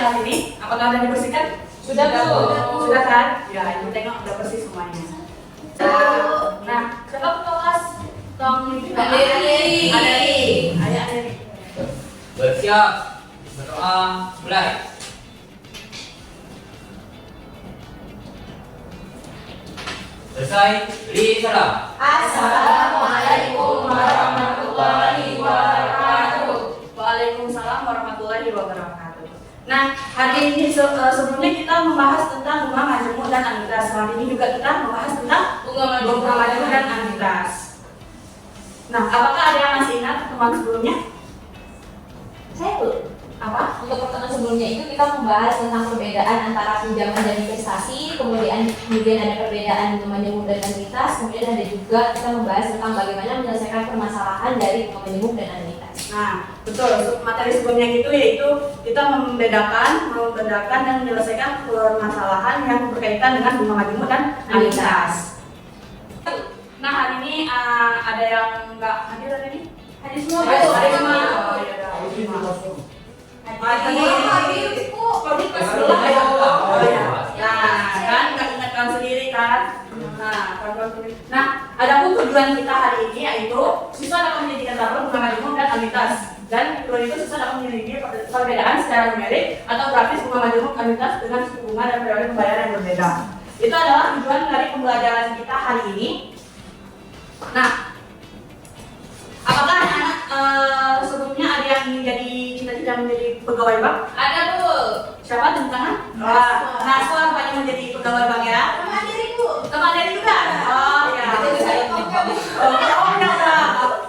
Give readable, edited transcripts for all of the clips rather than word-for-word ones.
kelas ini? Apakah sudah dibersihkan? Sudah, Bu. Sudah kan? Ya, Ibu tengok udah bersih semuanya. Nah, siapa ketua kelas? Tolong Aderi. Aderi. Bersiap, berdoa, mulai. Selesai, beri salam. Assalamualaikum warahmatullahi wabarakatuh. Waalaikumsalam warahmatullahi wabarakatuh. Nah, hari ini sebelumnya kita membahas tentang bunga majemuk dan amitas. Hari ini juga kita membahas tentang bunga majemuk dan amitas. Nah, apakah ada yang masih ingat pertemuan sebelumnya? Saya Bu. Apa? Untuk pertemuan sebelumnya itu kita membahas tentang perbedaan antara pinjaman dan investasi, kemudian ada perbedaan bunga majemuk dan anuitas, kemudian ada juga kita membahas tentang bagaimana menyelesaikan permasalahan dari bunga majemuk dan anuitas. Nah, betul. Materi sebelumnya itu yaitu kita membedakan dan menyelesaikan permasalahan yang berkaitan dengan bunga majemuk dan anuitas. Nah, hari ini ada yang nggak hadir hari ini? Hadir semua, Bu. Hadir semua. Oh, iya, hadir semua. Hadir, Bu. Covid kelas 11 ya. Oh ya. Nah, kan nggak ingatkan sendiri kan? Nah, adapun tujuan kita hari ini yaitu siswa dapat menjadikan tabel bunga majemuk dan anuitas. Dan kedua itu siswa dapat menyelidiki perbedaan secara numerik atau grafis bunga majemuk anuitas dengan suku bunga dan periode pembayaran yang berbeda. Itu adalah tujuan dari pembelajaran kita hari ini. Nah, apakah anak-anak sebelumnya ada yang menjadi cita-cita menjadi pegawai bank? Ada, Bu. Siapa tepuk tangan? Naswa rupanya menjadi pegawai bank ya? Teman diri, Bu. Teman dari juga? Oh ya. Saya juga, Bu. Udah.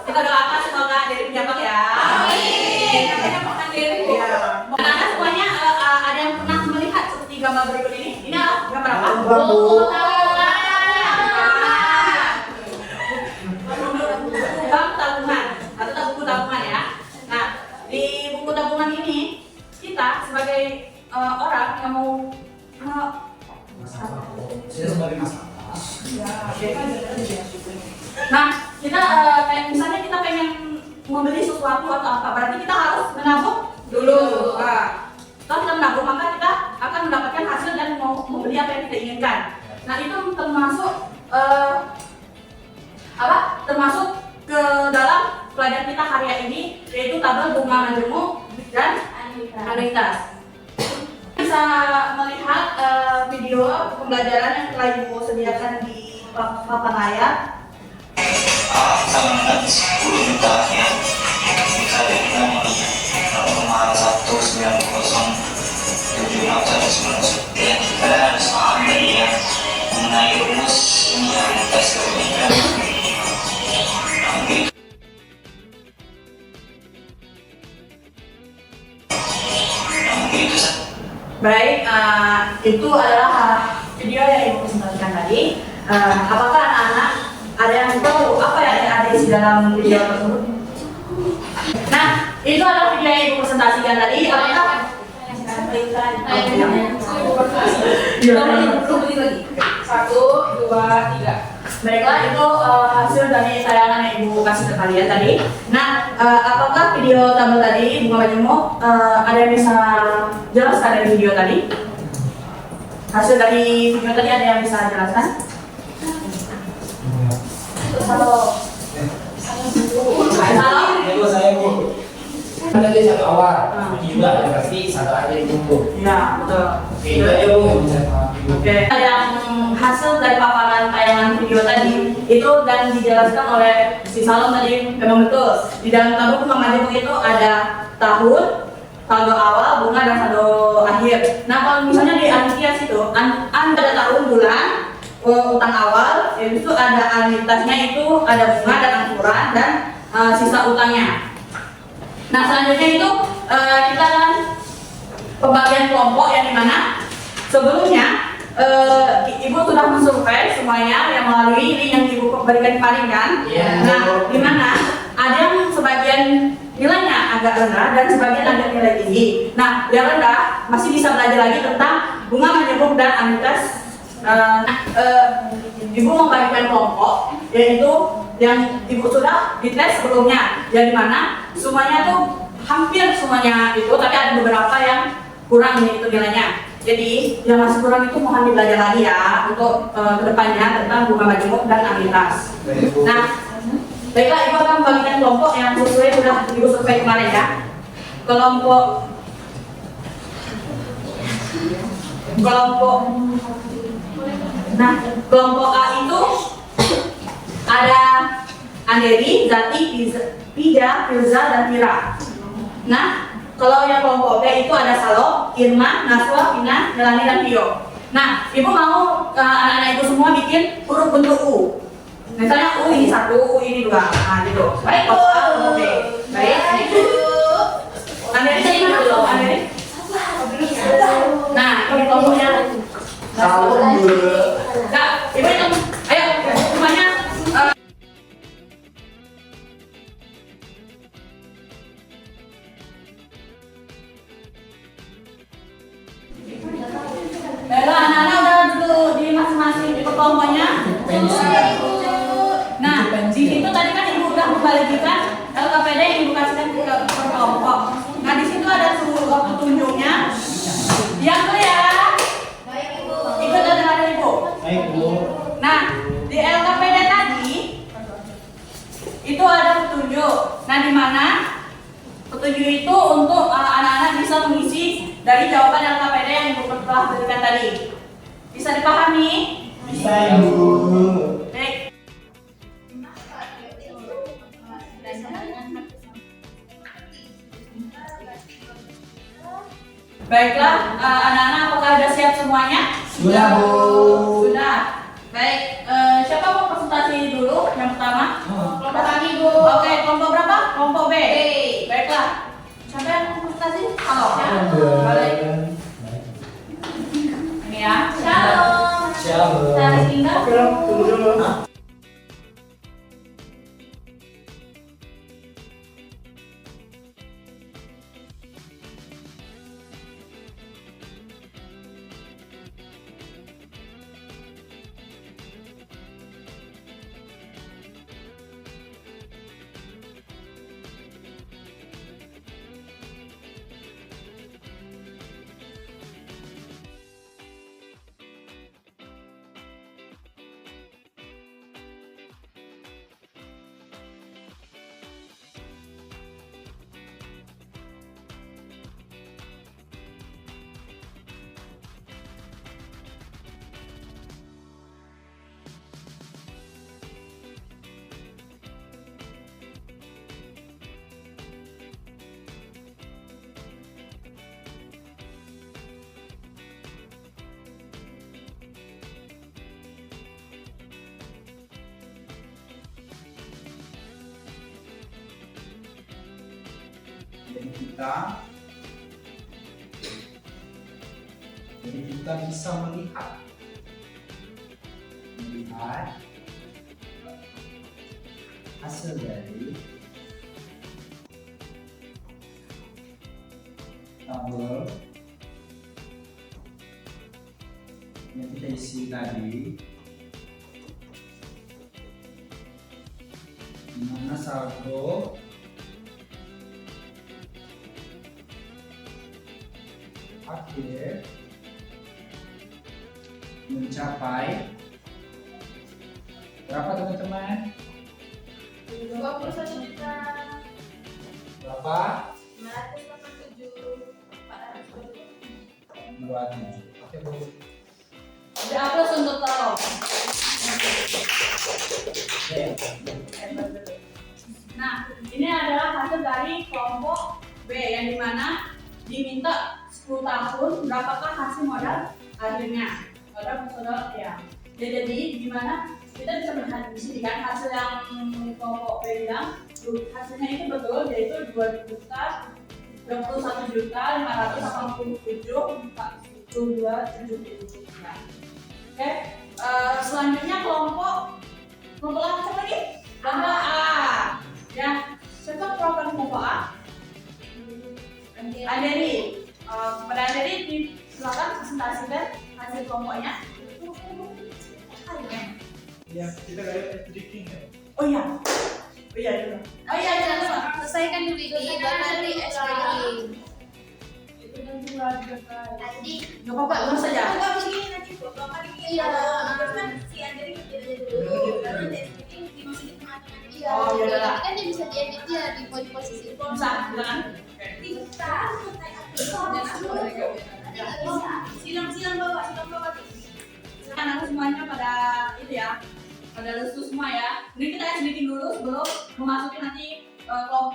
Kita doakan semoga jadi punya bank ya. Amin. Namanya makan diri, Bu. Iya. Anak-anak semuanya ada yang pernah melihat seperti gambar berikut ini? Ini adalah gambar apa? Bank tabungan atau buku tabungan ya. Nah, di buku tabungan ini kita sebagai orang yang mau nah, kita kayak misalnya kita pengen membeli sesuatu atau apa, berarti kita harus menabung dulu. Nah, setelah kita menabung, maka kita akan mendapatkan hasil dan mau membeli apa yang kita inginkan. Nah, itu termasuk termasuk ke dalam pelajaran kita hari ini, yaitu tabel bunga majemuk dan anuitas. Bisa melihat video pembelajaran yang telah Ibu sediakan di papan layar. Tanggal 10 juta ya, bisa dengan nomor 1907619 ya. Kita ada soal tadi ya mengenai rumus yang tes kebaikan. Baik, itu adalah video yang Ibu presentasikan tadi. Apakah anak-anak ada yang tahu apa yang ada di dalam video tersebut? Nah, itu adalah video yang Ibu presentasikan tadi. Apakah? Satu, dua, tiga. Baiklah, itu hasil dari tayangan yang Ibu kasih ke kalian tadi. Nah, apakah video tabel tadi bunga majemuk ada yang bisa jelaskan dari video tadi? Hasil dari video tadi ada yang bisa jelaskan? Halo. Itu saya Bu. Ada di satu awal, juga ada pasti satu aja ditunggu. Ya, betul. Oke, itu aja Bu yang bisa saya pahami. Oke, yang hasil dari paparan tayangan video tadi itu dan dijelaskan oleh si Salom tadi memang betul. Di dalam tabel bunga majemuk itu ada tahun, saldo awal, bunga dan saldo akhir. Nah, kalau misalnya di anuitas itu ada tahun, bulan, utang awal, itu ada anuitasnya itu ada bunga dan angsuran dan sisa utangnya. Nah, selanjutnya itu kita akan pembagian kelompok yang dimana sebelumnya Ibu sudah mensurvei semuanya yang melalui ini yang Ibu berikan kemarin kan? Iya. Nah, di mana ada yang sebagian nilainya agak rendah dan sebagian agak nilai tinggi. Nah, yang rendah masih bisa belajar lagi tentang bunga majemuk dan anuitas. Ibu membagikan kelompok yaitu yang Ibu sudah dites sebelumnya, yang dimana semuanya tuh hampir semuanya itu, tapi ada beberapa yang kurang nih itu nilainya. Jadi yang masih kurang itu mohon dibelajar lagi ya untuk kedepannya tentang bunga majemuk dan amilitas. Nah, baiklah Ibu akan membagikan kelompok yang sesuai sudah Ibu survei kemarin ya. Kelompok kelompok A itu ada Anderi, Zati, Pija, Firza, dan Tira. Nah, kalau yang kelompok B itu ada Salo, Irma, Naswa, Vina, Melani, dan Pio. Nah, Ibu mau anak-anak Ibu semua bikin huruf bentuk U. Misalnya U ini 1, U ini 2. Nah, gitu. Baik, kelompok A, kelompok B. Baik. Anderi tadi mana belum? Anderi? Nah, ini kelompoknya. Kalau Nah, Ibu hitung. Ayo, semuanya. Baiklah, anak-anak udah duduk di masing-masing kelompoknya. Nah, di situ tadi kan Ibu udah membagikan LKPD yang Ibu kasihkan ke kelompok. Nah, di situ ada petunjuknya. Yang clear. Baik Ibu. Ikut dan dengar Ibu. baik Bu. Nah, di LKPD tadi itu ada petunjuk. Nah, di mana petunjuk itu untuk anak-anak bisa mengisi dari jawaban LKPD yang Ibu telah berikan tadi. Bisa dipahami? Bisa Ibu. Baik. Baiklah, anak-anak apakah sudah siap semuanya? Sudah Bu. Sudah. Baik, siapa mau presentasi dulu yang pertama? Kelompok kami Bu. Oke, kelompok berapa? Kelompok B. Baiklah. Siapa yang mau presentasi? Halo. Balik. Ini ya. Shalom. Shalom. Dari Indah. Tunggu dulu. Jadi kita bisa melihat hasil dari tabel yang kita isi tadi, di mana saldo akhir mencapai berapa teman-teman? 21 juta. Berapa? 987. 27. Oke Bu. Ada aplaus untuk tolong. Nah, ini adalah hasil dari kelompok B yang dimana diminta 10 tahun berapakah hasil modal akhirnya. Modal ya. Jadi dimana kita bisa melihat di sini kan hasil yang kelompok B bilang hasilnya itu betul, yaitu 2 juta 21.587.4270. Oke, selanjutnya kelompok apa lagi? Kelompok A. Ya, siapa program kelompok A? Anderi. Pada Anderi silakan presentasikan hasil kelompoknya. Ya, kita ada tricking ya. Oh iya. Oh iya, jangan lupa. Selesaikan dulu itu nanti explaining. Tadi Gak apa-apa, lurus saja. Enggak begini nanti Bapak ini Iya. terus kan si Andri ngerjain aja dulu. Baru tes meeting dimasukin tengah-tengah dia. Oh, ya udah lah. Kan dia bisa diedit dia di posisi Bisa, silakan. Bisa. Silang bawa tuh. Silakan aku semuanya pada itu ya, pada lesu semua ya. Ini kita meeting dulu sebelum memasuki nanti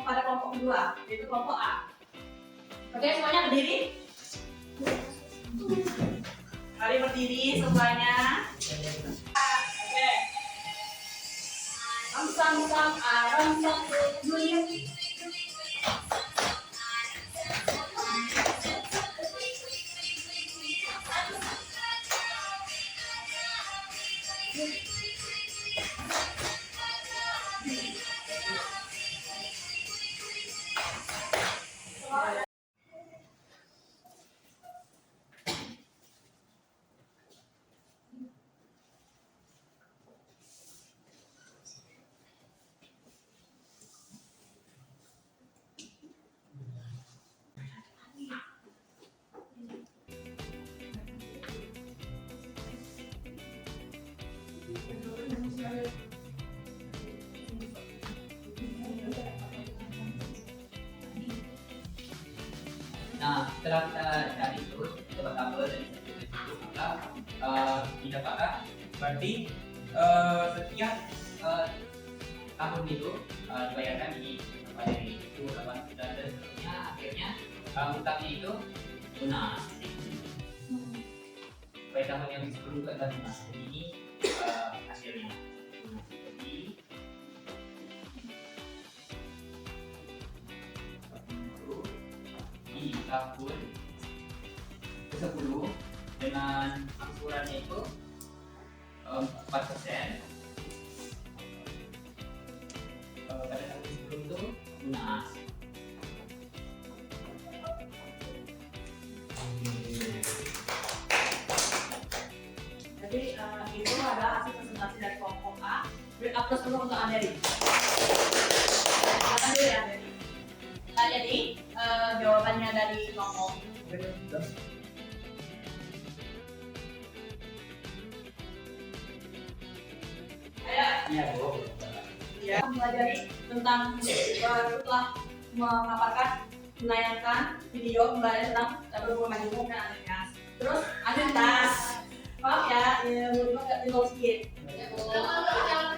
pada kelompok kedua, yaitu kelompok A. Oke, semuanya berdiri. Mari berdiri semuanya. Oke. Sam aram sam dunia. Nah, setelah kita cari terus coba tabel dari satu ke situ, maka didapatkan berarti setiap tahun itu dibayarkan di pada itu 8 bulan dan seterusnya, akhirnya utangnya itu lunas. Pada tahun yang sebelum ke lunas. Jadi ini hasilnya. Jadi di tahun ke-10 dengan angsurannya itu 4%. Pada tahun sebelum itu lunas. Jadi itu adalah hasil presentasi dari kelompok A. Beri aplaus dulu untuk Andri. Silakan dulu ya Andri. Nah jadi jawabannya dari kelompok Iya, Bu. ya mempelajari tentang setelah memaparkan menayangkan video pembelajaran tentang tabel bunga majemuk dan analitas. Terus analitas. Maaf ya, mau nggak tinggal sedikit.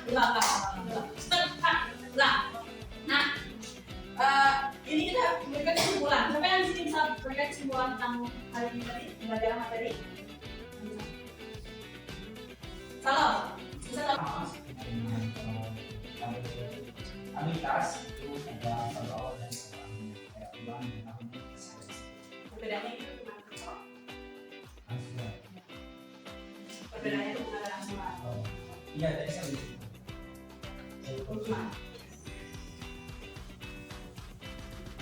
Ulang. Nah, ini kita berikan kesimpulan. Siapa yang di sini bisa berikan kesimpulan tentang hari ini tadi, pembelajaran materi? Salam. Bisa tak? Analitas itu ada kalau dan kayak uang dan tahun Perbedaannya itu cuma angsuran. perbedaannya itu bukan dalam surat. Iya, tadi saya bilang.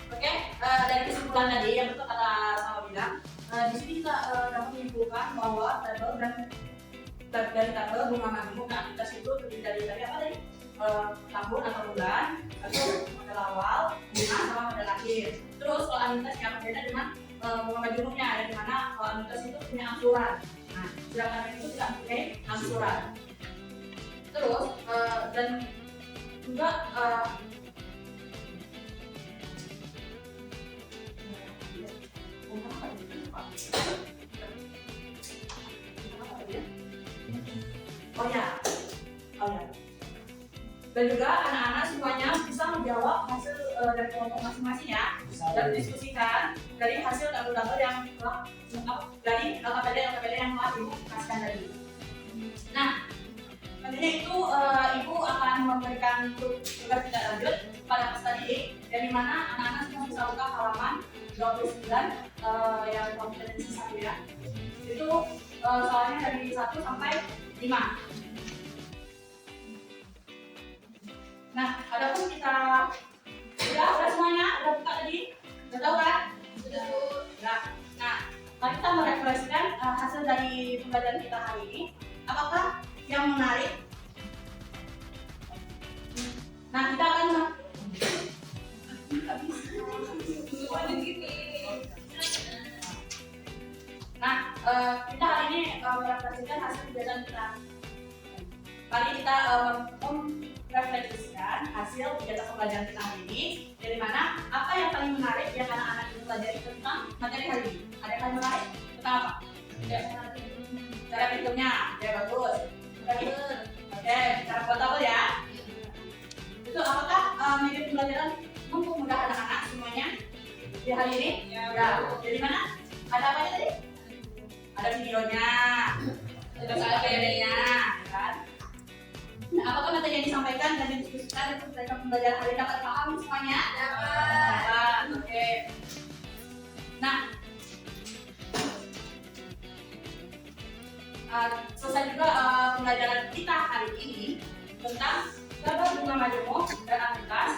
Oke, dari kesimpulan tadi yang betul kata sama bilang, di sini kita dapat menyimpulkan bahwa tabel dan dari tabel bunga majemuk dan analitas itu terdiri dari apa tadi? Tahun atau bulan, atau model awal, bunga sama model akhir. Terus kalau analitas yang berbeda dengan bunga majemuknya, ya dimana kalau analitas itu punya angsuran. Nah, sedangkan itu tidak mempunyai angsuran. Terus dan juga Oh ya. Dan juga anak-anak semuanya bisa menjawab hasil dari kelompok masing-masing ya, dan diskusikan dari hasil tabel-tabel yang telah dari LKPD yang telah dikasihkan tadi. Nah, nantinya itu ibu akan memberikan tugas tidak lanjut pada peserta didik, yang dimana anak-anak semua bisa buka halaman 29 yang kompetensi 1 ya. Itu soalnya dari 1 sampai 5. Nah, adapun kita udah semuanya, udah buka tadi, udah tahu kan? Sudah. Nah, mari kita merefleksikan hasil dari pembelajaran kita hari ini. Apakah yang menarik? Nah, kita akan kita hari ini merefleksikan hasil kegiatan kita. Mari kita merefleksikan hasil kegiatan pembelajaran kita hari ini. Dari mana apa yang paling menarik yang anak-anak itu pelajari tentang materi hari ini? Ada yang paling menarik tentang apa? Cara perhitungnya, ya bagus. Oke, cara buat tabel ya. Itu apakah media pembelajaran mempermudah anak-anak semuanya di hari ini? Ya. Jadi mana? Ada apa aja tadi? Ada videonya, ada materinya, kan? Nah, apakah materi yang disampaikan dan didiskusikan untuk pembelajaran hari ini dapat paham semuanya? Dapat. Oke. Nah, selesai juga pembelajaran kita hari ini tentang gambar bunga majemuk dan aktivitas.